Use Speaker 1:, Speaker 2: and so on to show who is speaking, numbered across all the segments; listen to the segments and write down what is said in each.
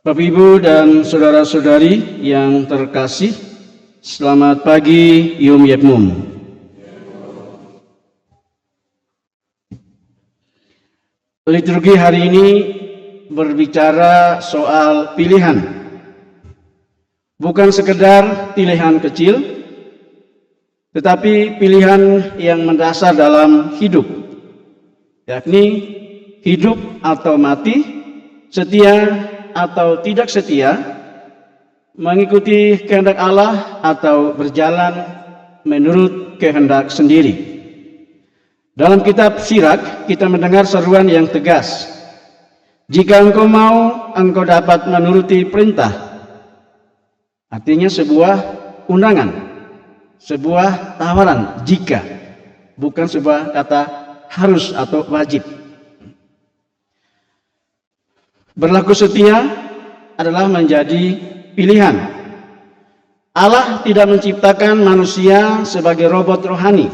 Speaker 1: Bapak, Ibu, dan saudara-saudari yang terkasih, selamat pagi, Yom Yekmum. Liturgi hari ini berbicara soal pilihan. Bukan sekedar pilihan kecil, tetapi pilihan yang mendasar dalam hidup, yakni hidup atau mati, setia atau tidak setia, mengikuti kehendak Allah atau berjalan menurut kehendak sendiri. Dalam kitab Sirach kita mendengar seruan yang tegas. Jika engkau mau, engkau dapat menuruti perintah. Artinya sebuah undangan, sebuah tawaran jika, bukan sebuah kata harus atau wajib. Berlaku setia adalah menjadi pilihan. Allah tidak menciptakan manusia sebagai robot rohani.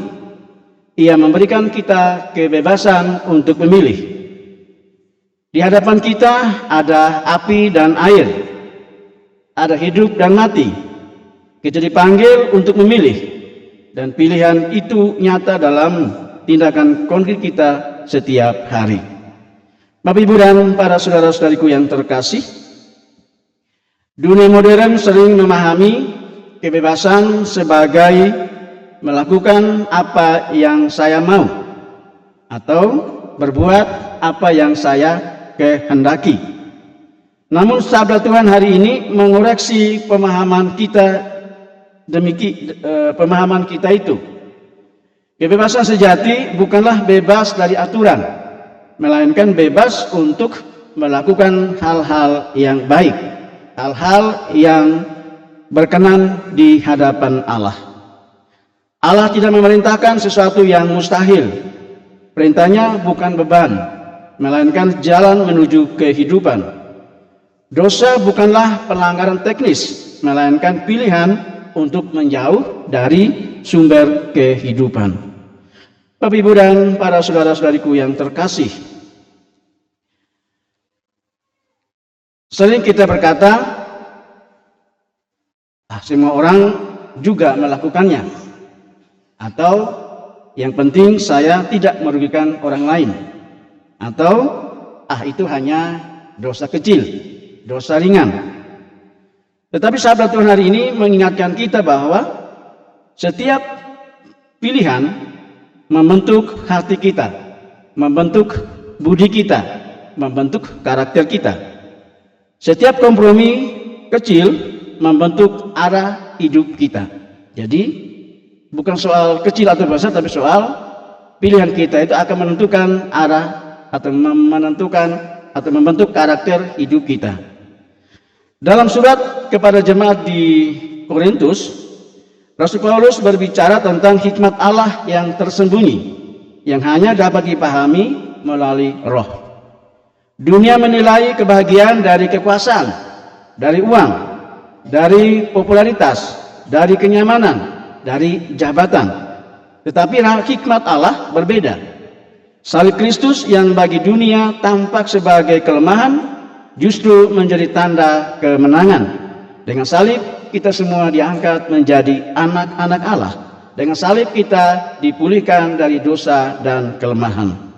Speaker 1: Ia memberikan kita kebebasan untuk memilih. Di hadapan kita ada api dan air, ada hidup dan mati. Kita dipanggil untuk memilih, dan pilihan itu nyata dalam tindakan konkret kita setiap hari. Bapak, Ibu, dan para saudara-saudariku yang terkasih, dunia modern sering memahami kebebasan sebagai melakukan apa yang saya mau atau berbuat apa yang saya kehendaki. Namun sabda Tuhan hari ini mengoreksi pemahaman kita pemahaman kita itu. Kebebasan sejati bukanlah bebas dari aturan, melainkan bebas untuk melakukan hal-hal yang baik, hal-hal yang berkenan di hadapan Allah. Allah tidak memerintahkan sesuatu yang mustahil. Perintahnya bukan beban, melainkan jalan menuju kehidupan. Dosa bukanlah pelanggaran teknis, melainkan pilihan untuk menjauh dari sumber kehidupan. Bapak, Ibu, dan para saudara-saudariku yang terkasih, sering kita berkata, semua orang juga melakukannya, atau yang penting saya tidak merugikan orang lain, atau itu hanya dosa kecil, dosa ringan. Tetapi sabda Tuhan hari ini mengingatkan kita bahwa setiap pilihan membentuk hati kita, membentuk budi kita, membentuk karakter kita. Setiap kompromi kecil membentuk arah hidup kita. Jadi bukan soal kecil atau besar, tapi soal pilihan kita itu akan menentukan arah atau membentuk karakter hidup kita. Dalam surat kepada jemaat di Korintus, Rasul Paulus berbicara tentang hikmat Allah yang tersembunyi, yang hanya dapat dipahami melalui roh. Dunia menilai kebahagiaan dari kekuasaan, dari uang, dari popularitas, dari kenyamanan, dari jabatan. Tetapi hikmat Allah berbeda. Salib Kristus yang bagi dunia tampak sebagai kelemahan, justru menjadi tanda kemenangan. Dengan salib kita semua diangkat menjadi anak-anak Allah. Dengan salib kita dipulihkan dari dosa dan kelemahan.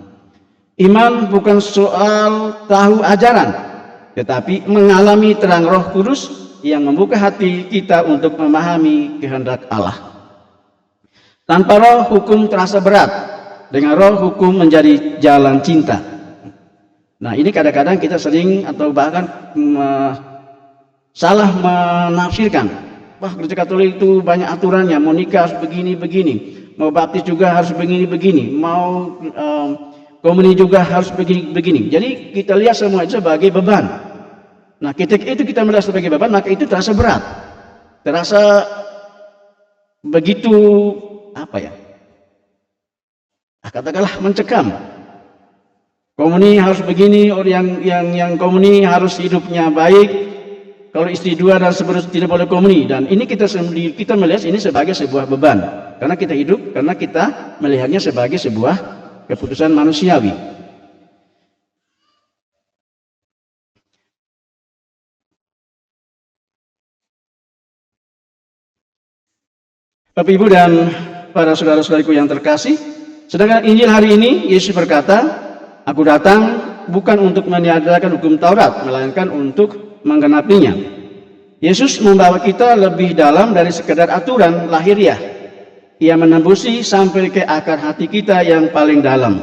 Speaker 1: Iman bukan soal tahu ajaran, tetapi mengalami terang Roh Kudus yang membuka hati kita untuk memahami kehendak Allah. Tanpa roh, hukum terasa berat. Dengan roh, hukum menjadi jalan cinta. Nah, ini kadang-kadang kita sering atau bahkan salah menafsirkan. Wah, gereja Katolik itu banyak aturannya, mau nikah harus begini-begini, mau baptis juga harus begini-begini, mau komuni juga harus begini-begini. Jadi kita lihat semua itu sebagai beban. Nah, ketika itu kita melihat sebagai beban, maka itu terasa berat, terasa begitu katakanlah mencekam. Komuni harus begini, orang yang komuni harus hidupnya baik. Kalau istri dua dan seterusnya tidak boleh komuni. Dan ini kita melihat ini sebagai sebuah beban, karena kita hidup, karena kita melihatnya sebagai sebuah keputusan manusiawi. Bapak Ibu dan para saudara-saudariku yang terkasih, sedangkan Injil hari ini Yesus berkata, "Aku datang bukan untuk meniadakan hukum Taurat, melainkan untuk menggenapinya." Yesus membawa kita lebih dalam dari sekedar aturan lahiriah. Ia menembusi sampai ke akar hati kita yang paling dalam.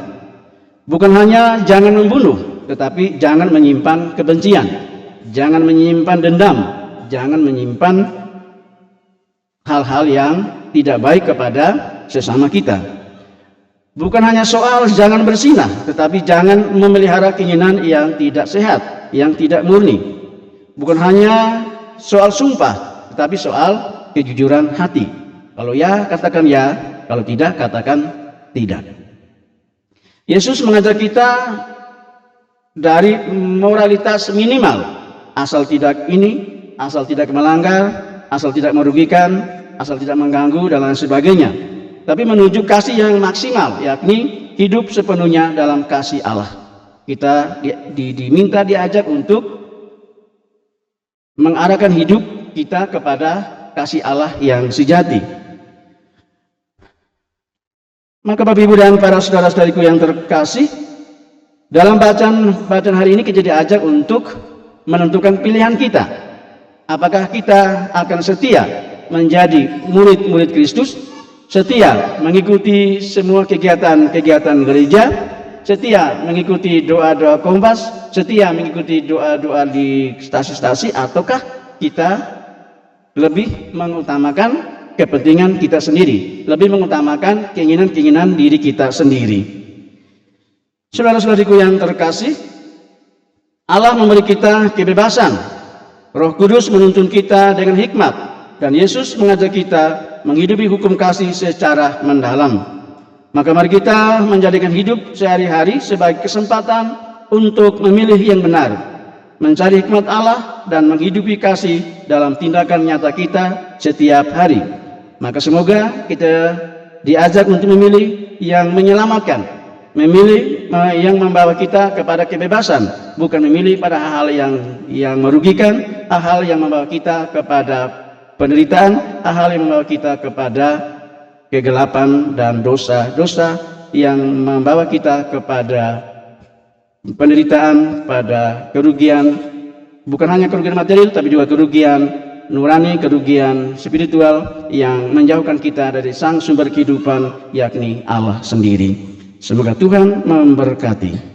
Speaker 1: Bukan hanya jangan membunuh, tetapi jangan menyimpan kebencian, jangan menyimpan dendam, jangan menyimpan hal-hal yang tidak baik kepada sesama kita. Bukan hanya soal jangan berzinah, tetapi jangan memelihara keinginan yang tidak sehat, yang tidak murni. Bukan hanya soal sumpah, tetapi soal kejujuran hati. Kalau ya, katakan ya. Kalau tidak, katakan tidak. Yesus mengajak kita dari moralitas minimal. Asal tidak ini, asal tidak melanggar, asal tidak merugikan, asal tidak mengganggu, dan lain sebagainya. Tapi menuju kasih yang maksimal, yakni hidup sepenuhnya dalam kasih Allah. Kita diminta, diajak untuk mengarahkan hidup kita kepada kasih Allah yang sejati. Maka Bapak Ibu dan para saudara-saudariku yang terkasih, dalam bacaan hari ini kita diajak untuk menentukan pilihan kita. Apakah kita akan setia menjadi murid-murid Kristus, setia mengikuti semua kegiatan-kegiatan gereja, setia mengikuti doa-doa kompas, setia mengikuti doa-doa di stasi-stasi, ataukah kita lebih mengutamakan kepentingan kita sendiri, lebih mengutamakan keinginan-keinginan diri kita sendiri. Saudara-saudariku yang terkasih, Allah memberi kita kebebasan. Roh Kudus menuntun kita dengan hikmat, dan Yesus mengajak kita menghidupi hukum kasih secara mendalam. Maka mari kita menjadikan hidup sehari-hari sebagai kesempatan untuk memilih yang benar, mencari hikmat Allah, dan menghidupi kasih dalam tindakan nyata kita setiap hari. Maka semoga kita diajak untuk memilih yang menyelamatkan, memilih yang membawa kita kepada kebebasan, bukan memilih pada hal-hal yang merugikan, hal-hal yang membawa kita kepada penderitaan, hal-hal yang membawa kita kepada kegelapan dan dosa-dosa yang membawa kita kepada penderitaan, pada kerugian, bukan hanya kerugian material, tapi juga kerugian nurani, kerugian spiritual yang menjauhkan kita dari sang sumber kehidupan, yakni Allah sendiri. Semoga Tuhan memberkati.